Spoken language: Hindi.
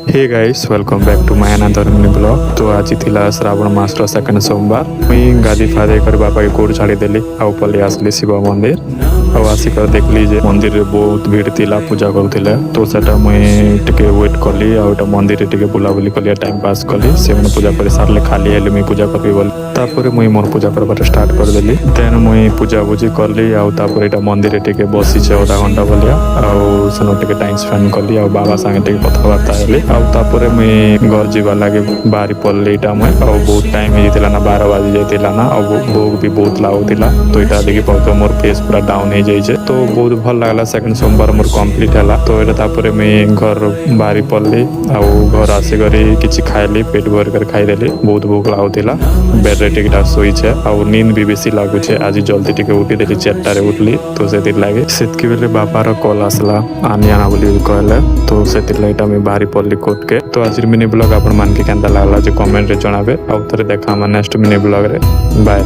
Hey guys welcome back to my another mini blog. तो आज थिला श्रावण मासर सेकंड सोमवार मुई गादी फादे कर बापा के गोड़ छाड़ी देली आउ पल्ले आसली शिव मंदिर आउ आसिकर देखली जे मंदिर रे बहुत भीड़ थिला पूजा करुथिले। तो सेटा मुई टिके वेट कली आउ एटा मंदिर रे टिके बुलाबुली कली टाइम पास कली से मन पूजा कर सारले खाली हेले मुई पूजा करबी बोली तापर मुई मोर पूजा करबाटा स्टार्ट कर देली। देन मुई पूजा बुजी करली आउ तापर एटा मंदिर रे टिके बसी छे आधा घंटा बलिया आउ सनो टिके टाइम स्पेंड करली आउ बाबा संगे टिके कथाबार्ता हेली आउ तापर मुई घर जीवा लगे बाहरी पड़ली इटा मुई आउ बहुत टाइम हेजितिला ना 12 बाजी जाइतिला ना आउ भोग भी बहुत लाउतिला। तो इटा देखि पक्का मोर फेस पूरा डाउन हे जाइछे। तो बहुत भल लागला सेकंड सोमवार मोर कंप्लीट हला। तो एटा तापर मुई घर बाहरी पड़ली आउ घर आसी करी किछि खाइली पेट भर कर खाइ देली। बहुत भूख लाउतिला बेड रे टिकटा सोइछे आउ नींद भी बेसी लागुछे। आज जल्दी टिके उठी देली 4टा रे उठली। तो सेति लागे सेतकी बेले बापार कॉल आसला आनी आना बोली कहले। तो सेति लाइटा मैं बाहरी पड़ली कोट के। तो आज मिनी ब्लॉग आपण मान के केनता लागला जे कमेंट रे जणाबे आउ थरे देखा हम नेक्स्ट मिनी ब्लॉग रे। बाय।